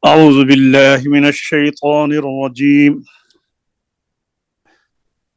أعوذ بالله من الشيطان الرجيم.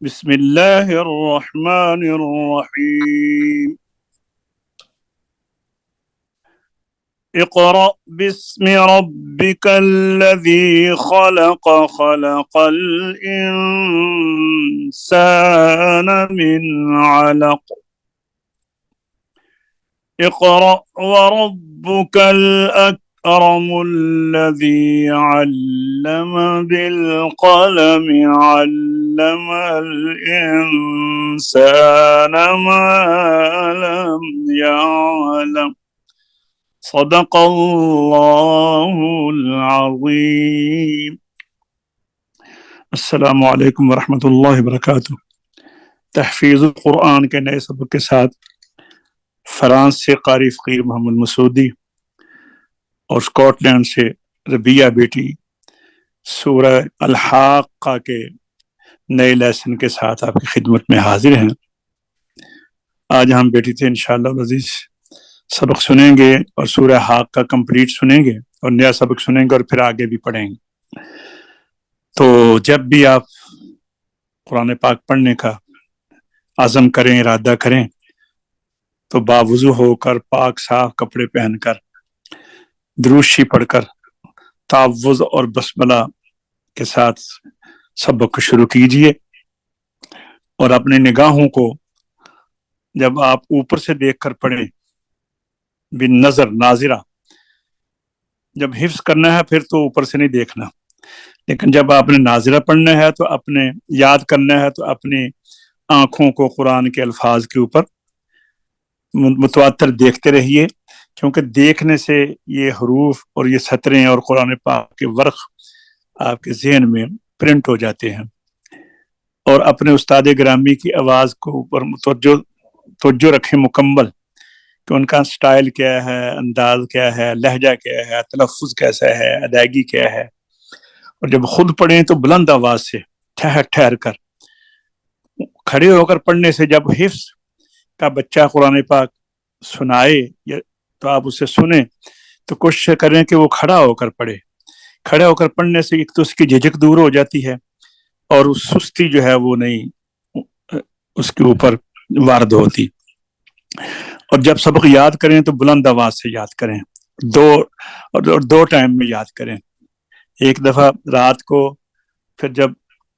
بسم الله الرحمن الرحيم. اقرأ باسم ربك الذي خلق خلق الإنسان من علق. اقرأ وربك الأكرم الذي علم بالقلم علم الإنسان ما لم يعلم. صدق اللہ العظیم. السلام علیکم ورحمۃ اللہ وبرکاتہ. تحفیظ القرآن کے نئے سبق کے ساتھ فرانس سے قاری فقیر محمد مسعودی اور اسکاٹ لینڈ سے ربیہ بیٹی سورہ الحاقہ کے نئے لیسن کے ساتھ آپ کی خدمت میں حاضر ہیں. آج ہم بیٹی سے انشاءاللہ العزیز سبق سنیں گے اور سورہ حاقہ کمپلیٹ سنیں گے اور نیا سبق سنیں گے اور پھر آگے بھی پڑھیں گے. تو جب بھی آپ قرآن پاک پڑھنے کا عزم کریں، ارادہ کریں، تو باوضو ہو کر پاک صاف کپڑے پہن کر درود شریف پڑھ کر تعوذ اور بسملہ کے ساتھ سبق کو شروع کیجئے. اور اپنے نگاہوں کو جب آپ اوپر سے دیکھ کر پڑھیں، بن نظر ناظرہ، جب حفظ کرنا ہے پھر تو اوپر سے نہیں دیکھنا، لیکن جب آپ نے ناظرہ پڑھنا ہے تو اپنے یاد کرنا ہے تو اپنی آنکھوں کو قرآن کے الفاظ کے اوپر متواتر دیکھتے رہیے، کیونکہ دیکھنے سے یہ حروف اور یہ سطریں اور قرآن پاک کے ورق آپ کے ذہن میں پرنٹ ہو جاتے ہیں. اور اپنے استاد گرامی کی آواز کو اوپر توجہ رکھیں مکمل، کہ ان کا سٹائل کیا ہے، انداز کیا ہے، لہجہ کیا ہے، تلفظ کیسا ہے، ادائیگی کیا ہے. اور جب خود پڑھیں تو بلند آواز سے ٹھہر ٹھہر کر. کھڑے ہو کر پڑھنے سے جب حفظ کا بچہ قرآن پاک سنائے تو آپ اسے سنیں تو کوشش کریں کہ وہ کھڑا ہو کر پڑھے. کھڑے ہو کر پڑھنے سے ایک تو اس کی جھجک دور ہو جاتی ہے اور اس سستی جو ہے وہ نہیں اس کے اوپر وارد ہوتی. اور جب سبق یاد کریں تو بلند آواز سے یاد کریں، دو ٹائم میں یاد کریں. ایک دفعہ رات کو، پھر جب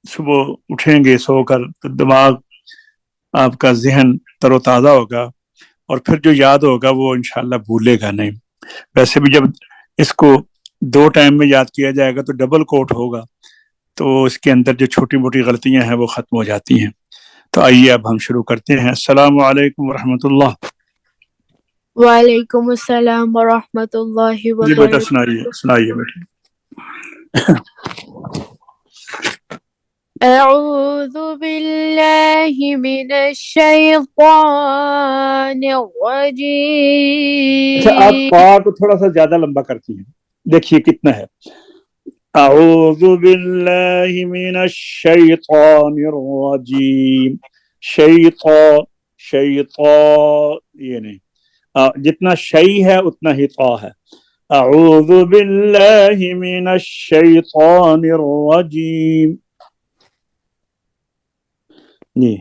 صبح اٹھیں گے سو کر تو دماغ آپ کا ذہن تر و تازہ ہوگا اور پھر جو یاد ہوگا وہ انشاءاللہ بھولے گا نہیں. ویسے بھی جب اس کو 2 ٹائم میں یاد کیا جائے گا تو ڈبل کوٹ ہوگا، تو اس کے اندر جو چھوٹی موٹی غلطیاں ہیں وہ ختم ہو جاتی ہیں. تو آئیے اب ہم شروع کرتے ہیں. السلام علیکم ورحمۃ اللہ. وعلیکم السلام ورحمۃ اللہ جی بیٹا وبرکاتہ. سنائیے بیٹا. اعوذ باللہ من الشیطان الرجیم. اچھا آپ پا کو تھوڑا سا زیادہ لمبا کرتی ہیں، دیکھیے کتنا ہے. اعوذ باللہ من الشیطان الرجیم. شیطان یہ نہیں، جتنا شی ہے اتنا ہی طا ہے. اعوذ باللہ من الشیطان الرجیم. جی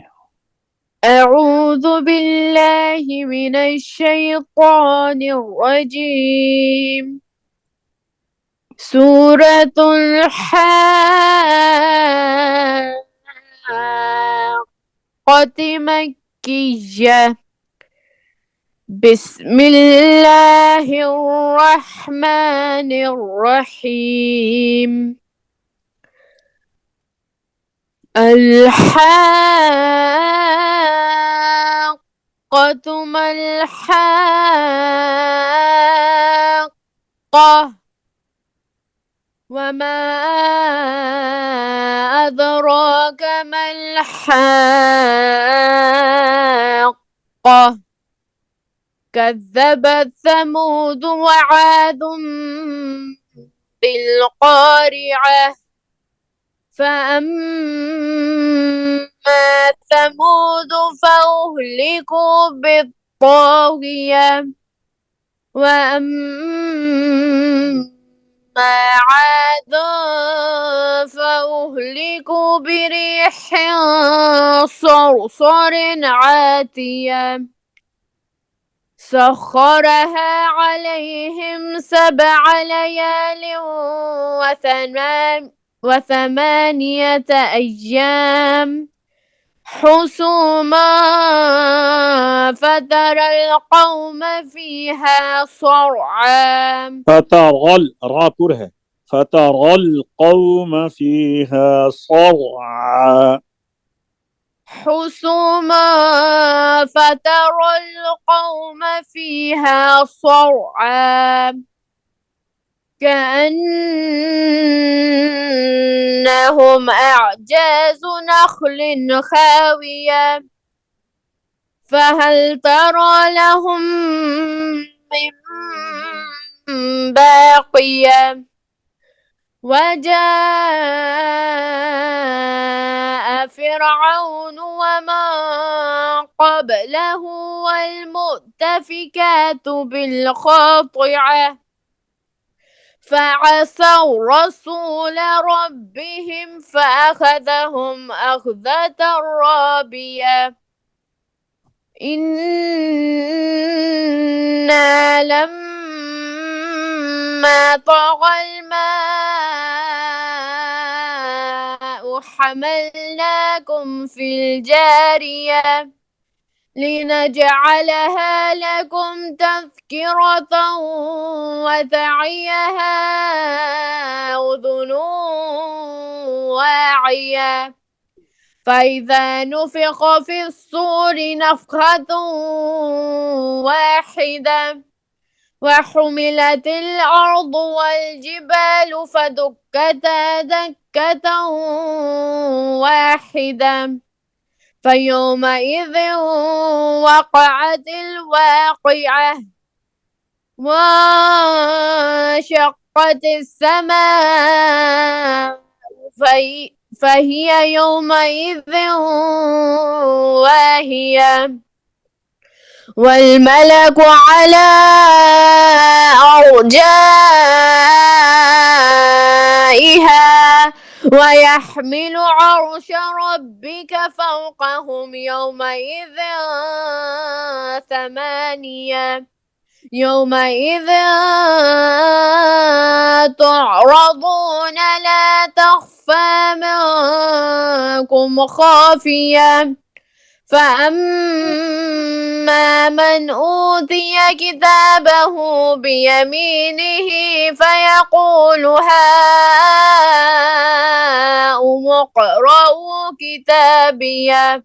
اعوذ باللہ من الشیطان الرجیم. سورۃ الحاقۃ مکیہ. بسم اللہ الرحمن الرحیم. الحاقۃ ما الحاقہ وما ادراک ما الحاقہ. كذبت ثمود وعاد بالقارعة. فأما ثمود فأهلكوا بالطاغية. وأما عادا فأهلكوا بريح صرصر عاتية سخرها عليهم 7 ليال وثمانية أيام حسوما فترى القوم فيها صرعا فترى القوم فيها صرعا حسوما فترى القوم فيها صرعا كأنهم أعجاز نخل خاوية فهل ترى لهم من باقية وجاء فرعون ومن قبله والمؤتفكات بالخاطئة فعصوا رسول ربهم فأخذهم أخذة رابية إنا لما طغى الماء حملناكم في الجارية لنجعلها لكم تذكرة وتعيها أذن واعية فإذا نفخ في الصور نفخة واحدة وحملت الأرض والجبال فدكتا دكة واحدة فيومئذ وقعت الواقعة وانشقت السماء فهي يومئذ واهية والملك على أرجائها ويحمل عرش ربك فوقهم يومئذ ثمانية يومئذ تعرضون لا تخفى منكم خافية فأما من أوتي كتابه بيمينه فيقول هاؤم اقرءوا كتابيه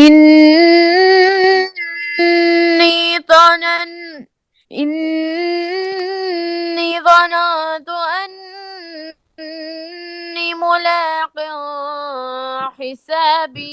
إني ظننت أني ملاق حسابي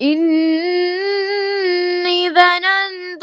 إني ظننت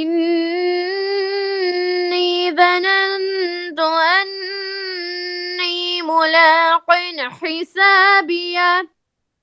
إني ظننت أني ملاق حسابية।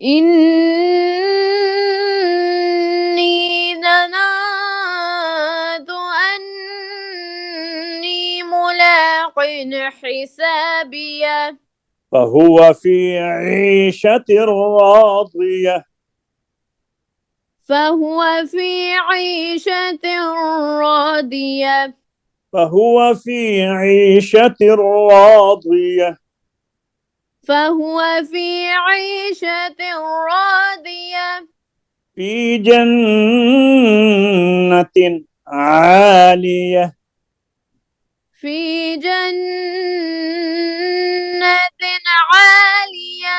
إني ظننت حسابية فهو في عيشة راضية فهو في عيشة راضية فهو في عيشة راضية فهو في عيشة راضية في جنة عالية في جنة عالية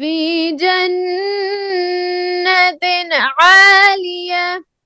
في جنة عالية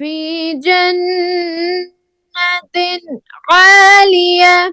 في جنة عالية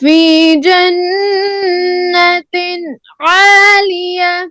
في جنة عالية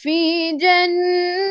في جنة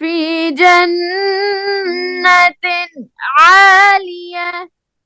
في جنة عالية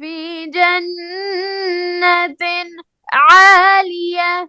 في جنة عالية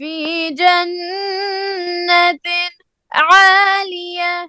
في جنة عالية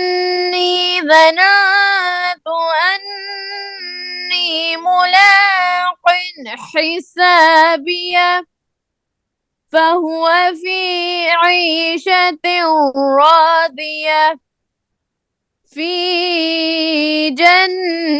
إني ظننت أني ملاق حسابية فهو في عيشة راضية في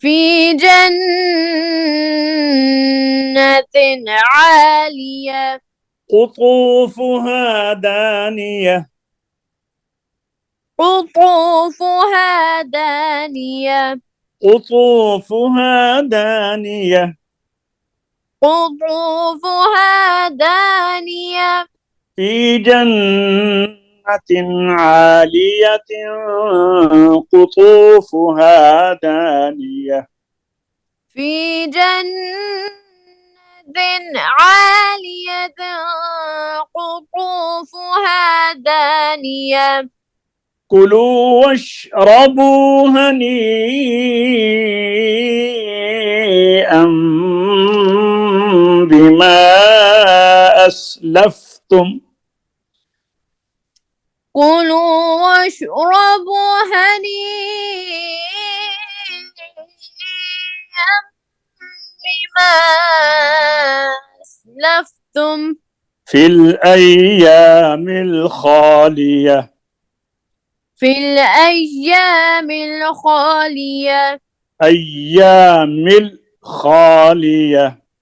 في جنة عالية قطوفها دانية, قطوفها دانية قطوفها دانية قطوفها دانية في جنة عالية قطوفها دانية في جنة عالية قطوفها دانية كلوا واشربوا هنيئا بما أسلفتم كلوا واشربوا هنيئا بما أسلفتم في الأيام الخالية في الأيام الخالية أيام الخالية,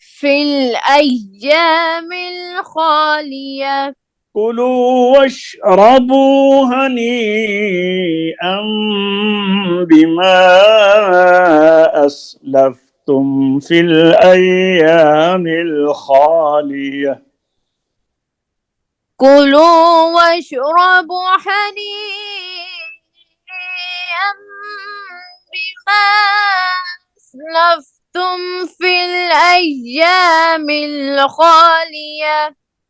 في الأيام الخالية كلوا واشربوا هنيئا بما أسلفتم في الأيام الخالية كلوا واشربوا هنيئا بما أسلفتم في الأيام الخالية